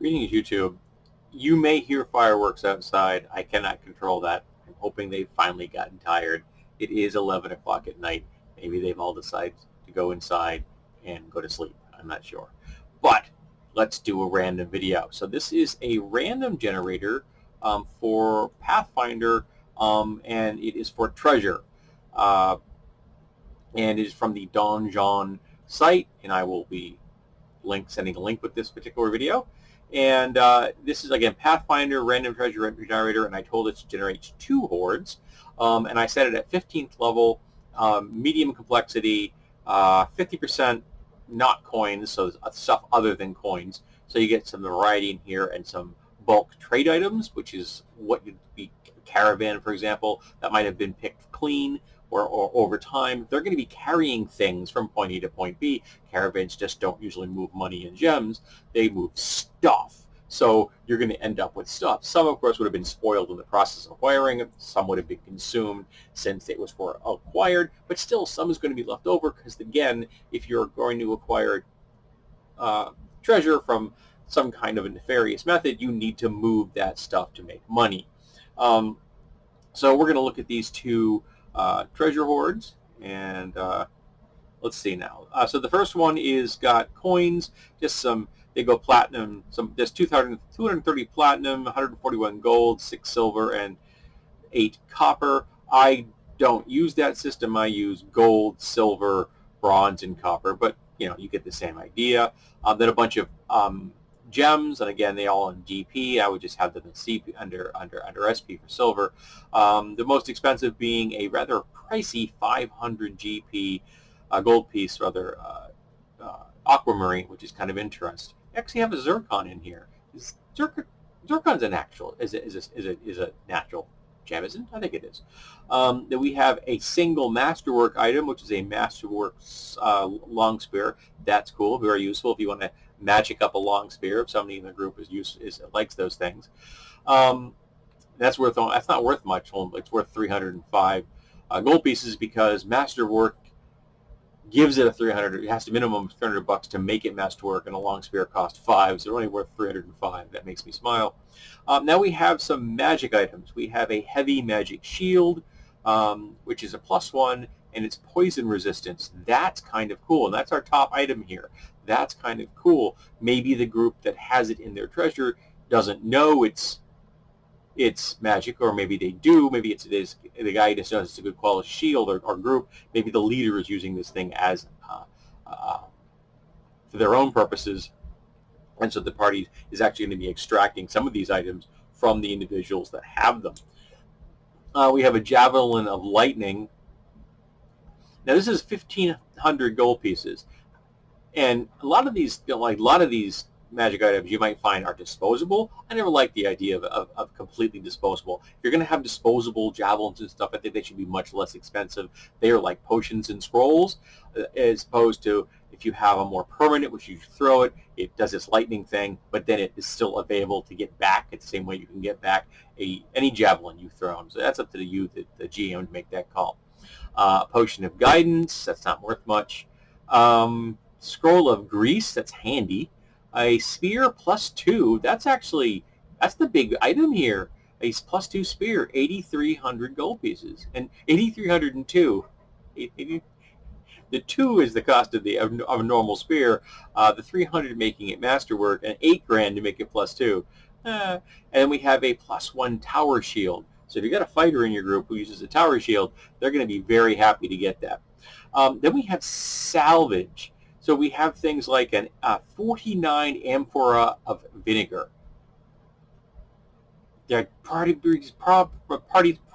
Greetings, YouTube. You may hear fireworks outside. I cannot control that. I'm hoping they've finally gotten tired. It is 11 o'clock at night. Maybe they've all decided to go inside and go to sleep. I'm not sure. But let's do a random video. So this is a random generator for Pathfinder, and it is for treasure. And it is from the Donjon site, and I will be sending a link with this particular video. And this is, again, Pathfinder random treasure generator, and I told it to generate 2 hordes. And I set it at 15th level, medium complexity, 50% not coins, so stuff other than coins. So you get some variety in here and some bulk trade items, which is what would be caravan, for example, that might have been picked clean. Or over time, they're going to be carrying things from point A to point B. Caravans just don't usually move money and gems. They move stuff. So you're going to end up with stuff. Some, of course, would have been spoiled in the process of acquiring. Some would have been consumed since it was for acquired. But still, some is going to be left over because, again, if you're going to acquire treasure from some kind of a nefarious method, you need to move that stuff to make money. So we're going to look at these 2 treasure hordes, and let's see now. So the first one is got coins, just some. They go platinum. There's 230 platinum, 141 gold, 6 silver, and 8 copper. I don't use that system. I use gold, silver, bronze, and copper. But you get the same idea. Then a bunch of gems, and again, they all on GP. I would just have them in CP under SP for silver. The most expensive being a rather pricey 500 GP gold piece, rather aquamarine, which is kind of interesting. I actually have a zircon in here. Zircon's a natural. Is a natural gem, isn't it? I think it is. Then we have a single masterwork item, which is a masterwork long spear. That's cool, very useful if you want to magic up a long spear. If somebody in the group likes those things, that's not worth much. It's worth 305 gold pieces because masterwork gives it a 300. It has to minimum $300 to make it masterwork, and a long spear costs 5, so they're only worth 305. That makes me smile. Now we have some magic items. We have a heavy magic shield, which is a +1, and it's poison resistance. That's kind of cool, and that's our top item here. That's kind of cool. Maybe the group that has it in their treasure doesn't know it's magic, or maybe they do. Maybe the guy just knows it's a good quality shield or group. Maybe the leader is using this thing as for their own purposes, and so the party is actually going to be extracting some of these items from the individuals that have them. We have a Javelin of Lightning. Now this is 1,500 gold pieces, and a lot of these, magic items you might find are disposable. I never liked the idea of completely disposable. If you're going to have disposable javelins and stuff, I think they should be much less expensive. They are like potions and scrolls, as opposed to if you have a more permanent, which you throw it, it does this lightning thing, but then it is still available to get back. It's the same way you can get back any javelin you throw. So that's up to the GM to make that call. Potion of Guidance, that's not worth much. Scroll of Grease, that's handy. A spear +2, that's the big item here. A +2 spear, 8,300 gold pieces, and 8,302. The 2 is the cost of a normal spear. The 300 making it masterwork, and 8 grand to make it +2. And then we have a +1 tower shield. So if you got a fighter in your group who uses a tower shield, they're going to be very happy to get that. Then we have Salvage. So we have things like a 49 amphora of vinegar. The party's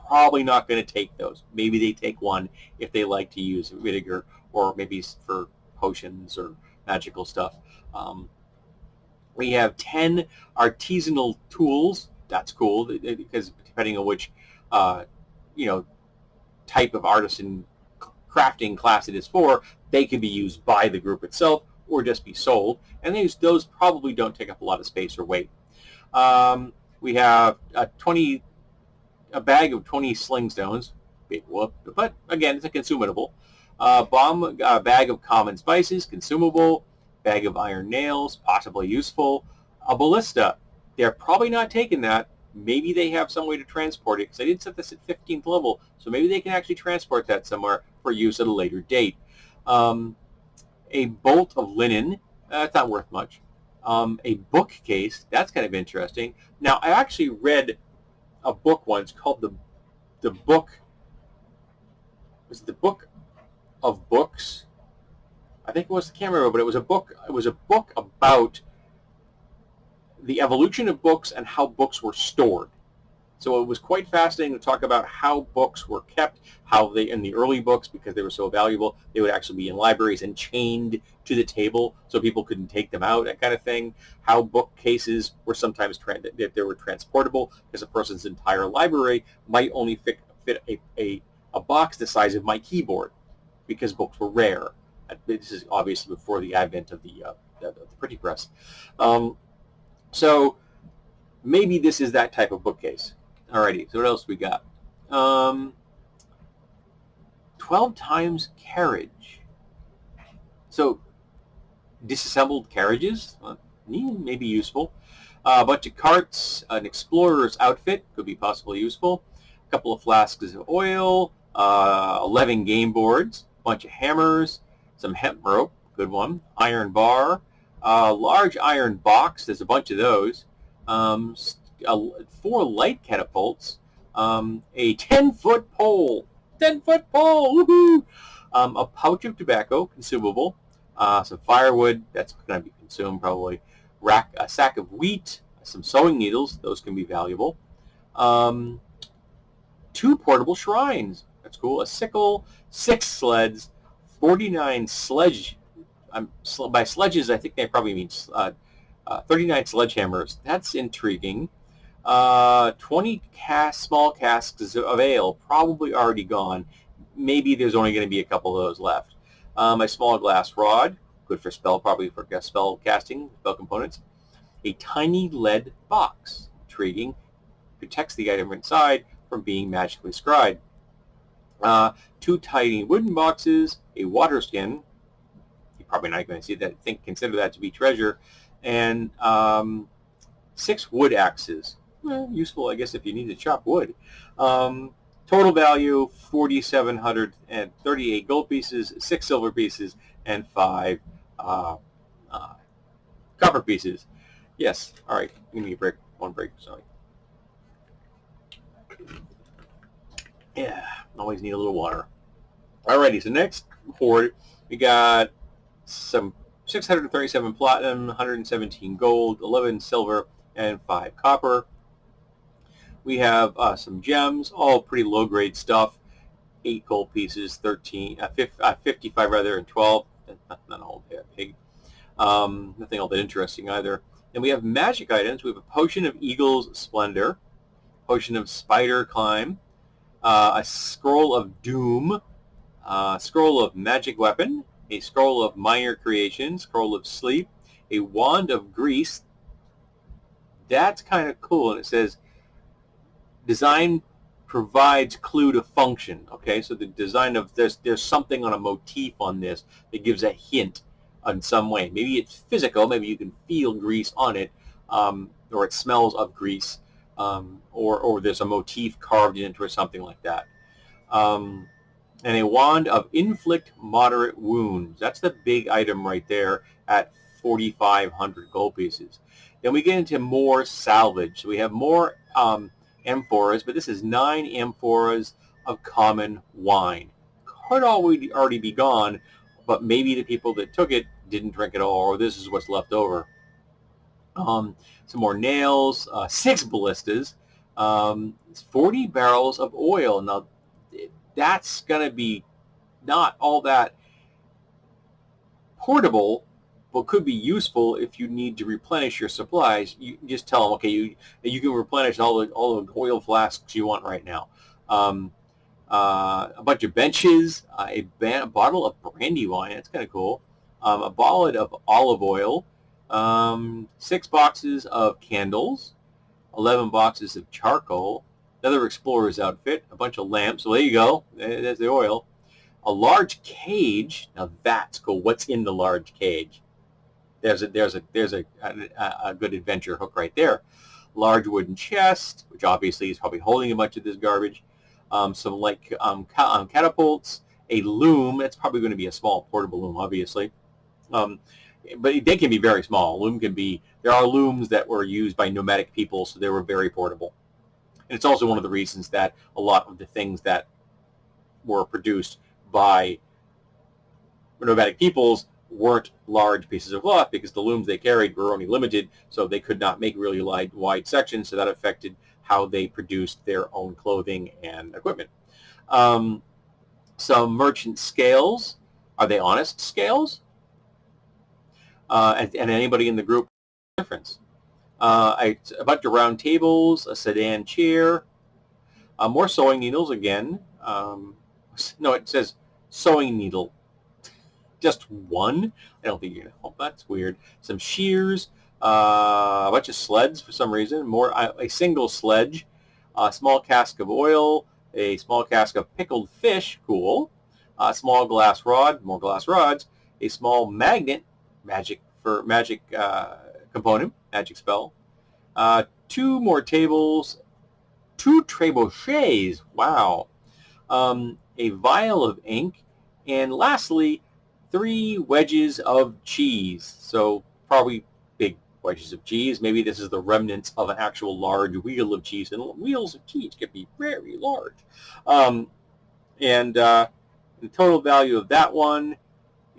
probably not going to take those. Maybe they take 1 if they like to use vinegar, or maybe for potions or magical stuff. We have 10 artisanal tools. That's cool because depending on which type of artisan crafting class it is for, they can be used by the group itself or just be sold, and those probably don't take up a lot of space or weight. We have a bag of 20 sling stones, big whoop, but again, it's a consumable. Bag of common spices, consumable. Bag of iron nails, possibly useful. A ballista. They're probably not taking that. Maybe they have some way to transport it, because I did set this at 15th level, so maybe they can actually transport that somewhere for use at a later date. A bolt of linen, that's not worth much. A bookcase, that's kind of interesting. Now, I actually read a book once called the book, was it the Book of Books? I think it was, I can't remember, but it was a book about the evolution of books and how books were stored. So it was quite fascinating to talk about how books were kept, how they, in the early books, because they were so valuable, they would actually be in libraries and chained to the table so people couldn't take them out, that kind of thing. How bookcases were sometimes they were transportable, because a person's entire library might only fit a box the size of my keyboard, because books were rare. This is obviously before the advent of the printing press. So maybe this is that type of bookcase. Alrighty, so what else we got? 12 times carriage. So disassembled carriages, maybe useful. A bunch of carts, an explorer's outfit could be possibly useful. A couple of flasks of oil, 11 game boards, a bunch of hammers, some hemp rope, good one, iron bar, a large iron box, there's a bunch of those, 4 light catapults, a 10-foot pole, 10-foot pole, woohoo! A pouch of tobacco, consumable, some firewood, that's going to be consumed probably, a sack of wheat, some sewing needles, those can be valuable, 2 portable shrines, that's cool, a sickle, 6 sleds, 49 sledge, by sledges I think they probably mean 39 sledgehammers, that's intriguing. 20 small casks of ale, probably already gone. Maybe there's only going to be a couple of those left. A small glass rod, good for probably for spell casting, spell components. A tiny lead box, intriguing, protects the item inside from being magically scryed. 2 tiny wooden boxes, a water skin, you're probably not going to see that, consider that to be treasure, and 6 wood axes. Useful, I guess, if you need to chop wood. Total value, 4,738 gold pieces, 6 silver pieces, and 5 copper pieces. Yes, all right, give me a break, one break, sorry. Yeah, always need a little water. Alrighty, so next hoard, we got some 637 platinum, 117 gold, 11 silver, and 5 copper. We have some gems, all pretty low-grade stuff. 8 gold pieces, 55 rather, and 12. Not all that big. Nothing all that interesting either. And we have magic items. We have a potion of Eagle's Splendor, potion of Spider Climb, a scroll of Doom, a scroll of Magic Weapon, a scroll of Minor Creation, scroll of Sleep, a wand of Grease. That's kind of cool, and it says design provides clue to function. Okay, so the design of this, there's something on a motif on this that gives a hint in some way. Maybe it's physical, maybe you can feel grease on it, or it smells of grease, or there's a motif carved into it or something like that. And a wand of inflict moderate wounds. That's the big item right there at 4,500 gold pieces. Then we get into more salvage. So we have more amphoras, but this is 9 amphoras of common wine. Could already be gone, but maybe the people that took it didn't drink it all, or this is what's left over. Some more nails, 6 ballistas, 40 barrels of oil. Now, that's going to be not all that portable, but could be useful if you need to replenish your supplies. You just tell them, okay, you can replenish all the oil flasks you want right now. A bunch of benches, a bottle of brandy wine, that's kind of cool, a bottle of olive oil, 6 boxes of candles, 11 boxes of charcoal, another explorer's outfit, a bunch of lamps. So there you go, there's the oil. A large cage. Now that's cool. What's in the large cage? There's a good adventure hook right there. Large wooden chest, which obviously is probably holding a bunch of this garbage. Some like catapults, a loom. That's probably going to be a small portable loom, obviously. But they can be very small. Loom can be. There are looms that were used by nomadic people, so they were very portable. And it's also one of the reasons that a lot of the things that were produced by nomadic peoples weren't large pieces of cloth, because the looms they carried were only limited, so they could not make really wide sections, so that affected how they produced their own clothing and equipment. Some merchant scales. Are they honest scales? And anybody in the group difference. A bunch of round tables, a sedan chair, more sewing needles again. No, it says sewing needle. Just one? I don't think you're going to... Oh, that's weird. Some shears, a bunch of sleds for some reason, a single sledge, a small cask of oil, a small cask of pickled fish, cool, a small glass rod, more glass rods, a small magnet, magic component, magic spell, 2 more tables, 2 trebuchets, wow, a vial of ink, and lastly, 3 wedges of cheese. So probably big wedges of cheese. Maybe this is the remnants of an actual large wheel of cheese, and wheels of cheese can be very large. The total value of that one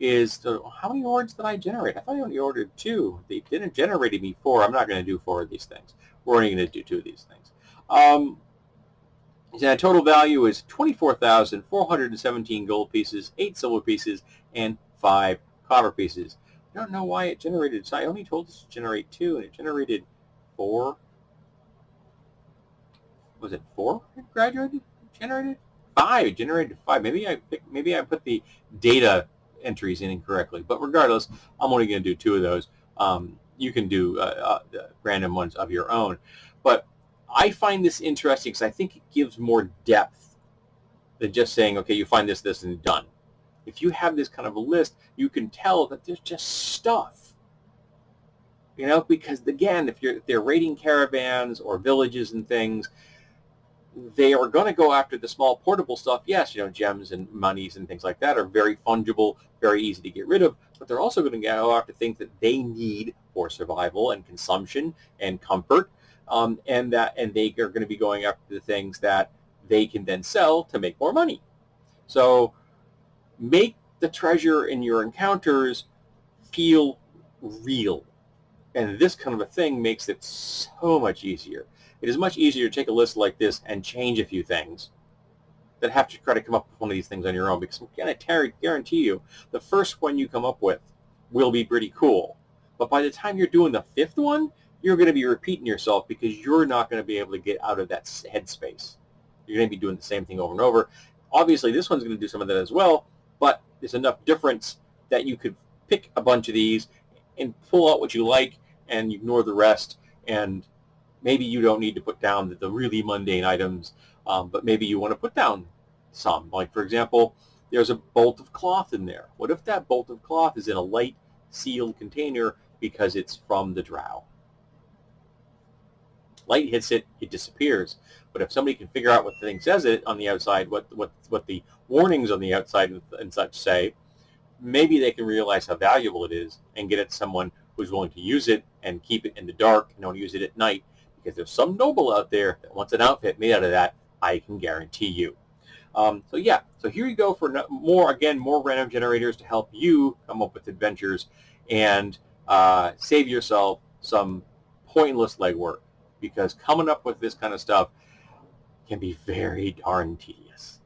is, how many orders did I generate? I thought I only ordered 2. They didn't generate me 4. I'm not going to do 4 of these things. We're only going to do 2 of these things. The total value is 24,417 gold pieces, 8 silver pieces, and 5 copper pieces. I don't know why it generated, so I only told this to generate 2, and it generated 4. Was it 4 it generated? 5. It generated 5. Maybe I put the data entries in incorrectly, but regardless, I'm only going to do 2 of those. You can do random ones of your own, but I find this interesting because I think it gives more depth than just saying, okay, you find this, this, and done. If you have this kind of a list, you can tell that there's just stuff. You know, because again, if they're raiding caravans or villages and things, they are going to go after the small portable stuff. Yes, you know, gems and monies and things like that are very fungible, very easy to get rid of, but they're also going to go after things that they need for survival and consumption and comfort. And they are going to be going after the things that they can then sell to make more money. So make the treasure in your encounters feel real. And this kind of a thing makes it so much easier. It is much easier to take a list like this and change a few things than have to try to come up with one of these things on your own, because I'm going to guarantee you the first one you come up with will be pretty cool. But by the time you're doing the 5th one, you're going to be repeating yourself, because you're not going to be able to get out of that headspace. You're going to be doing the same thing over and over. Obviously, this one's going to do some of that as well, but there's enough difference that you could pick a bunch of these and pull out what you like and ignore the rest. And maybe you don't need to put down the really mundane items, but maybe you want to put down some. Like, for example, there's a bolt of cloth in there. What if that bolt of cloth is in a light sealed container because it's from the drow? Light hits it, it disappears. But if somebody can figure out what the thing says it on the outside, what the warnings on the outside and such say, maybe they can realize how valuable it is and get it to someone who's willing to use it and keep it in the dark and don't use it at night. Because there's some noble out there that wants an outfit made out of that, I can guarantee you. So here you go for more random generators to help you come up with adventures and save yourself some pointless legwork. Because coming up with this kind of stuff can be very darn tedious.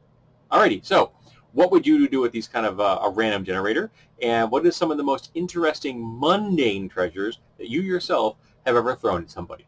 Alrighty, so what would you do with these kind of a random generator? And what is some of the most interesting mundane treasures that you yourself have ever thrown at somebody?